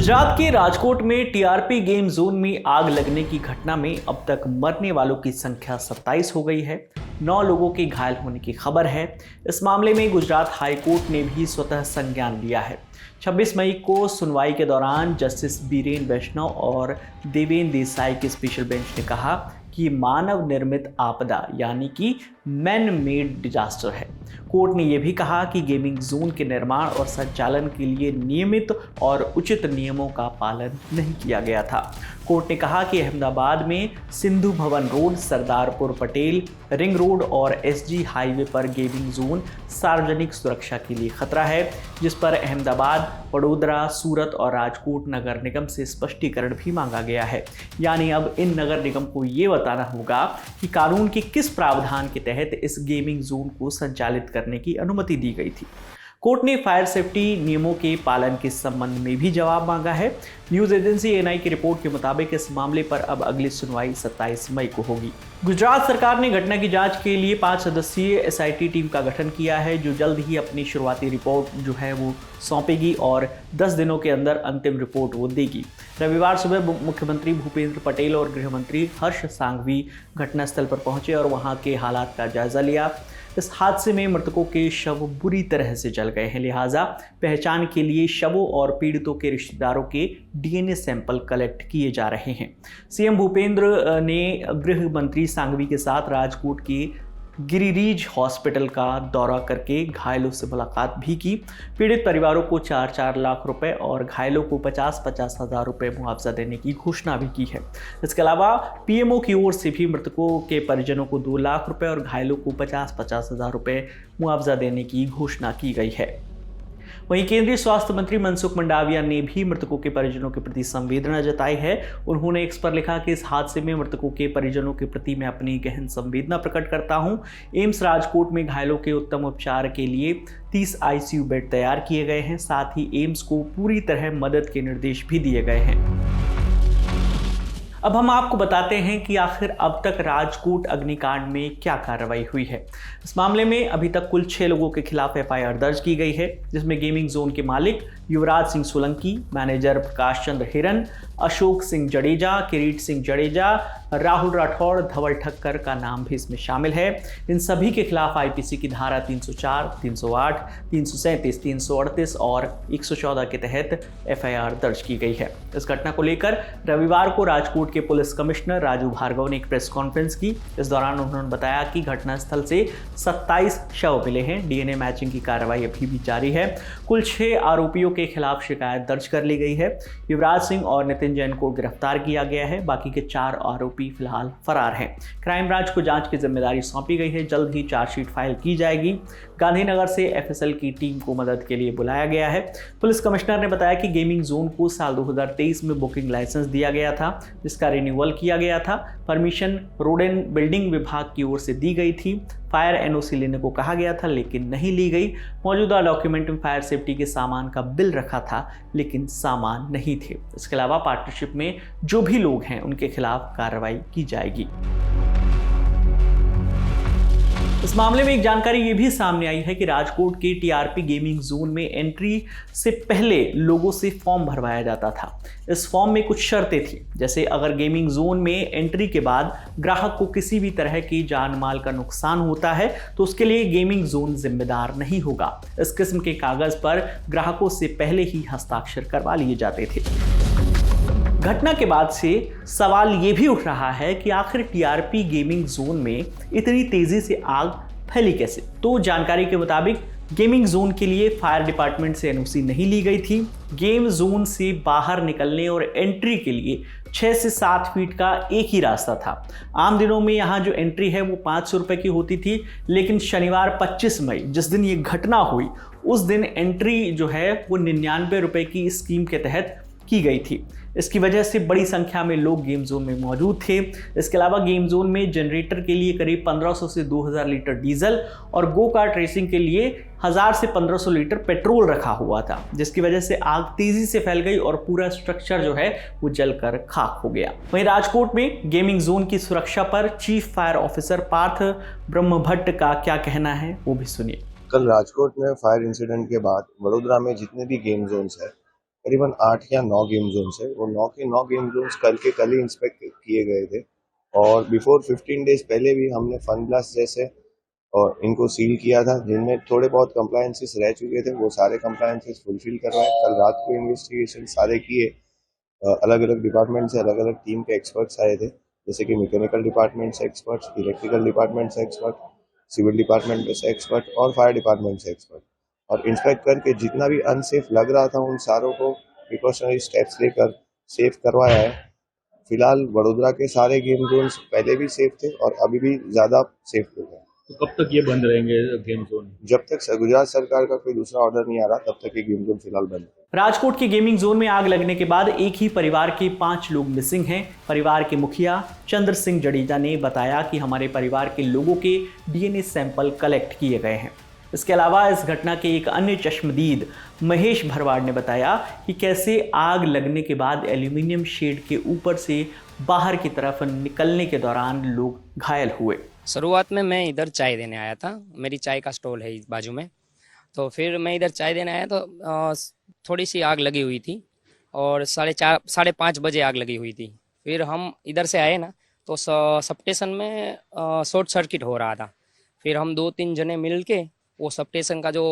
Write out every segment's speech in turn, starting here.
गुजरात के राजकोट में TRP game zone में आग लगने की घटना में अब तक मरने वालों की संख्या 27 हो गई है। 9 लोगों के घायल होने की खबर है। इस मामले में गुजरात हाई कोर्ट ने भी स्वतः संज्ञान लिया है। 26 मई को सुनवाई के दौरान जस्टिस बीरेन वैष्णव और देवेन देसाई की स्पेशल बेंच ने कहा कि मानव निर्मित आपदा यानी कि मैन मेड डिजास्टर है। कोर्ट ने यह भी कहा कि गेमिंग जोन के निर्माण और संचालन के लिए नियमित और उचित नियमों का पालन नहीं किया गया था। कोर्ट ने कहा कि अहमदाबाद में Sindhu Bhavan road, Sardarpur Patel ring road और एसजी हाईवे पर गेमिंग जोन सार्वजनिक सुरक्षा के लिए खतरा है, जिस पर अहमदाबाद, वडोदरा, सूरत और राजकोट नगर निगम से स्पष्टीकरण भी मांगा गया है। यानी अब इन नगर निगम को ये बताना होगा कि कानून के किस प्रावधान के तहत इस गेमिंग जोन को संचालित करने की अनुमति दी गई थी। कोर्ट ने फायर सेफ्टी नियमों के पालन के संबंध में भी जवाब मांगा है। न्यूज एजेंसी एएनआई की रिपोर्ट के मुताबिक इस मामले पर अब अगली सुनवाई 27 मई को होगी। गुजरात सरकार ने घटना की जांच के लिए 5 सदस्यीय एसआईटी टीम का गठन किया है, जो जल्द ही अपनी शुरुआती रिपोर्ट जो है वो सौंपेगी और 10 दिनों के अंदर अंतिम रिपोर्ट वो देगी। रविवार सुबह मुख्यमंत्री भूपेंद्र पटेल और गृह मंत्री हर्ष सांघवी घटनास्थल पर पहुंचे और वहां के हालात का जायजा लिया। इस हादसे में मृतकों के शव बुरी तरह से जल गए हैं, लिहाजा पहचान के लिए शवों और पीड़ितों के रिश्तेदारों के डीएनए सैंपल कलेक्ट किए जा रहे हैं। सीएम भूपेंद्र ने गृह मंत्री सांघवी के साथ राजकोट के गिरिरीज हॉस्पिटल का दौरा करके घायलों से मुलाकात भी की। पीड़ित परिवारों को 4-4 लाख रुपए और घायलों को 50-50 हज़ार रुपए मुआवजा देने की घोषणा भी की है। इसके अलावा पीएमओ की ओर से भी मृतकों के परिजनों को 2 लाख रुपए और घायलों को 50-50 हज़ार रुपए मुआवजा देने की घोषणा की गई है। वहीं केंद्रीय स्वास्थ्य मंत्री मनसुख मंडाविया ने भी मृतकों के परिजनों के प्रति संवेदना जताई है। उन्होंने एक्स पर लिखा कि इस हादसे में मृतकों के परिजनों के प्रति मैं अपनी गहन संवेदना प्रकट करता हूं। एम्स राजकोट में घायलों के उत्तम उपचार के लिए 30 आईसीयू बेड तैयार किए गए हैं। साथ ही एम्स को पूरी तरह मदद के निर्देश भी दिए गए हैं। अब हम आपको बताते हैं कि आखिर अब तक राजकोट अग्निकांड में क्या कार्रवाई हुई है। इस मामले में अभी तक कुल 6 लोगों के खिलाफ एफआईआर दर्ज की गई है, जिसमें गेमिंग जोन के मालिक युवराज सिंह सोलंकी, मैनेजर प्रकाश चंद्र हिरन, अशोक सिंह जडेजा, किरीट सिंह जडेजा, राहुल राठौड़, धवल ठक्कर का नाम भी इसमें शामिल है। इन सभी के खिलाफ आईपीसी की धारा 304, 308, 337, 338 और 114 के तहत एफआईआर दर्ज की गई है। इस घटना को लेकर रविवार को राजकोट के पुलिस कमिश्नर राजू भार्गव ने एक प्रेस कॉन्फ्रेंस की। इस दौरान उन्होंने बताया कि घटनास्थल से 27 शव मिले हैं। डीएनए मैचिंग की कार्रवाई अभी भी जारी है। कुल 6 आरोपियों के खिलाफ शिकायत दर्ज कर ली गई है। युवराज सिंह और नितिन जैन को गिरफ्तार किया गया है। बाकी के 4 आरोपी फिलहाल फरार हैं। क्राइम ब्रांच को जांच की जिम्मेदारी सौंपी गई है। जल्द ही चार्जशीट फाइल की जाएगी। गांधीनगर से एफएसएल की टीम को मदद के लिए बुलाया गया है। पुलिस कमिश्नर ने बताया कि गेमिंग जोन को साल 2023 में बुकिंग लाइसेंस दिया गया था, जिसका रिन्यूअल किया गया था। परमिशन रोड एंड बिल्डिंग विभाग की ओर से दी गई थी। फायर एनओसी लेने को कहा गया था, लेकिन नहीं ली गई। मौजूदा डॉक्यूमेंट में फायर सेफ्टी के सामान का बिल रखा था, लेकिन सामान नहीं थे। इसके अलावा पार्टनरशिप में जो भी लोग हैं उनके खिलाफ कार्रवाई की जाएगी। इस मामले में एक जानकारी ये भी सामने आई है कि राजकोट के टीआरपी गेमिंग जोन में एंट्री से पहले लोगों से फॉर्म भरवाया जाता था। इस फॉर्म में कुछ शर्तें थी, जैसे अगर गेमिंग जोन में एंट्री के बाद ग्राहक को किसी भी तरह की जान माल का नुकसान होता है तो उसके लिए गेमिंग जोन जिम्मेदार नहीं होगा। इस किस्म के कागज पर ग्राहकों से पहले ही हस्ताक्षर करवा लिए जाते थे। घटना के बाद से सवाल ये भी उठ रहा है कि आखिर टीआरपी गेमिंग जोन में इतनी तेजी से आग फैली कैसे। तो जानकारी के मुताबिक गेमिंग जोन के लिए फायर डिपार्टमेंट से एनओसी नहीं ली गई थी। गेम जोन से बाहर निकलने और एंट्री के लिए 6 से 7 फीट का एक ही रास्ता था। आम दिनों में यहाँ जो एंट्री है वो 500 रुपये की होती थी, लेकिन शनिवार 25 मई जिस दिन ये घटना हुई उस दिन एंट्री जो है वो 99 रुपये की स्कीम के तहत की गई थी। इसकी वजह से बड़ी संख्या में लोग गेम जोन में मौजूद थे। इसके अलावा गेम जोन में जनरेटर के लिए करीब 1500 से 2000 लीटर डीजल और गो कार्ट रेसिंग के लिए 1000 से 1500 लीटर पेट्रोल रखा हुआ था, जिसकी वजह से आग तेजी से फैल गई और पूरा स्ट्रक्चर जो है वो जलकर खाक हो गया। वहीं राजकोट में गेमिंग जोन की सुरक्षा पर chief fire officer Parth Brahmbhatt का क्या कहना है वो भी सुनिए। कल राजकोट में फायर इंसिडेंट के बाद वडोदरा में जितने भी गेम जोन्स है करीबन 8 या 9 गेम जोन है। वो 9 के 9 गेम जोन्स कल ही इंस्पेक्ट किए गए थे और बिफोर 15 डेज पहले भी हमने फन ब्लास्ट जैसे और इनको सील किया था, जिनमें थोड़े बहुत कंप्लायंसेस रह चुके थे। वो सारे कंप्लायंसेस फुलफिल करवाए। कल रात को इन्वेस्टिगेशन सारे किए। अलग अलग डिपार्टमेंट से अलग अलग टीम के एक्सपर्ट्स आए थे, जैसे कि मैकेनिकल डिपार्टमेंट से एक्सपर्ट्स, इलेक्ट्रिकल डिपार्टमेंट से एक्सपर्ट, सिविल डिपार्टमेंट से एक्सपर्ट और फायर डिपार्टमेंट से एक्सपर्ट। और इंस्पेक्ट करके जितना भी अनसेफ लग रहा था उन सारों को प्रिकॉशनरी स्टेप्स लेकर सेफ करवाया है। फिलहाल वडोदरा के सारे गेम जोन्स पहले भी सेफ थे और अभी भी ज़्यादा सेफ हो गए। तो कब तक ये बंद रहेंगे गेम जोन? जब तक गुजरात सरकार का कोई दूसरा ऑर्डर नहीं आ रहा तब तक ये गेम जोन फिलहाल बंद है। राजकोट के गेमिंग जोन में आग लगने के बाद एक ही परिवार के 5 लोग मिसिंग हैं। परिवार के मुखिया चंद्र सिंह जडेजा ने बताया कि हमारे परिवार के लोगों के डीएनए सैंपल कलेक्ट किए गए हैं। इसके अलावा इस घटना के एक अन्य चश्मदीद महेश भरवाड़ ने बताया कि कैसे आग लगने के बाद एल्यूमिनियम शेड के ऊपर से बाहर की तरफ निकलने के दौरान लोग घायल हुए। शुरुआत में मैं इधर चाय देने आया था, मेरी चाय का स्टॉल है इस बाजू में। तो फिर मैं इधर चाय देने आया तो थोड़ी सी आग लगी हुई थी और 4:30 5:30 बजे आग लगी हुई थी। फिर हम इधर से आए ना तो सब स्टेशन में शॉर्ट सर्किट हो रहा था। फिर हम 2-3 जने मिल के वो सब स्टेशन का जो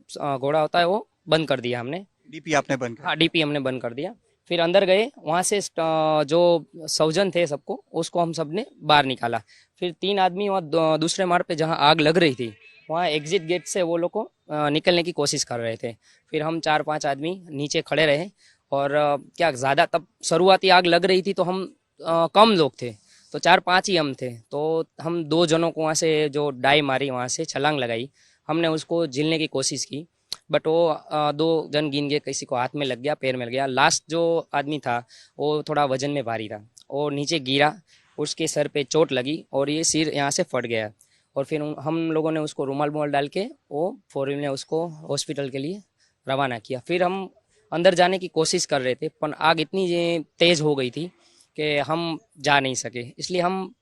घोड़ा होता है वो बंद कर दिया हमने। डीपी आपने बंद कर? हाँ, डीपी हमने बंद कर दिया। फिर अंदर गए, वहाँ से जो सौजन थे सबको, उसको हम सब ने बाहर निकाला। फिर 3 आदमी वहाँ दूसरे मार्ग पे जहाँ आग लग रही थी वहाँ एग्जिट गेट से वो लोग को निकलने की कोशिश कर रहे थे। फिर हम 4-5 आदमी नीचे खड़े रहे और क्या ज़्यादा तब शुरुआती आग लग रही थी तो हम कम लोग थे, तो 4-5 ही हम थे। तो हम 2 जनों को वहाँ से जो डाई मारी, वहाँ से छलांग लगाई, हमने उसको झीलने की कोशिश की। बट वो 2 जन गिन गए, किसी को हाथ में लग गया, पैर में लग गया। लास्ट जो आदमी था वो थोड़ा वजन में भारी था, वो नीचे गिरा, उसके सर पे चोट लगी और ये सिर यहाँ से फट गया। और फिर हम लोगों ने उसको रुमाल डाल के वो 4 व्हीलर ने उसको हॉस्पिटल के लिए रवाना किया। फिर हम अंदर जाने की कोशिश कर रहे थे पर आग इतनी तेज़ हो गई थी कि हम जा नहीं सके, इसलिए हम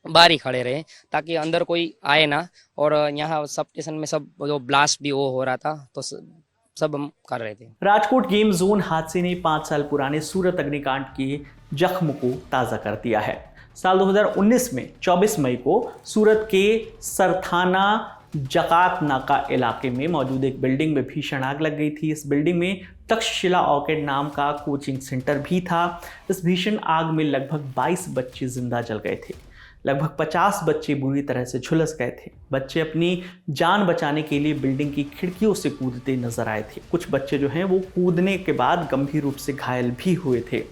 बाहर ही खड़े रहे ताकि अंदर कोई आए ना। और यहाँ सब स्टेशन में सब जो ब्लास्ट भी वो हो रहा था तो सब हम कर रहे थे। राजकोट गेम जोन हादसे ने 5 साल पुराने सूरत अग्निकांड के जख्म को ताज़ा कर दिया है। साल 2019 में 24 मई को सूरत के सरथाना जकात नाका इलाके में मौजूद एक बिल्डिंग में भीषण आग लग गई थी। इस बिल्डिंग में तक्षशिला ऑर्किड नाम का कोचिंग सेंटर भी था। इस भीषण आग में लगभग 22 बच्चे जिंदा जल गए थे। लगभग 50 बच्चे बुरी तरह से झुलस गए थे। बच्चे अपनी जान बचाने के लिए बिल्डिंग की खिड़कियों से कूदते नजर आए थे। कुछ बच्चे जो हैं वो कूदने के बाद गंभीर रूप से घायल भी हुए थे।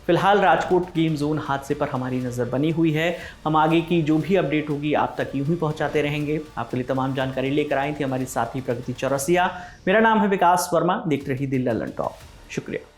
फिलहाल राजकोट गेम जोन हादसे पर हमारी नज़र बनी हुई है। हम आगे की जो भी अपडेट होगी आप तक यूं ही पहुंचाते रहेंगे। आपके लिए तमाम जानकारी लेकर आई थी हमारी साथी प्रगति चौरसिया। मेरा नाम है विकास वर्मा। देखते रहिए दिल ललन टॉप। शुक्रिया।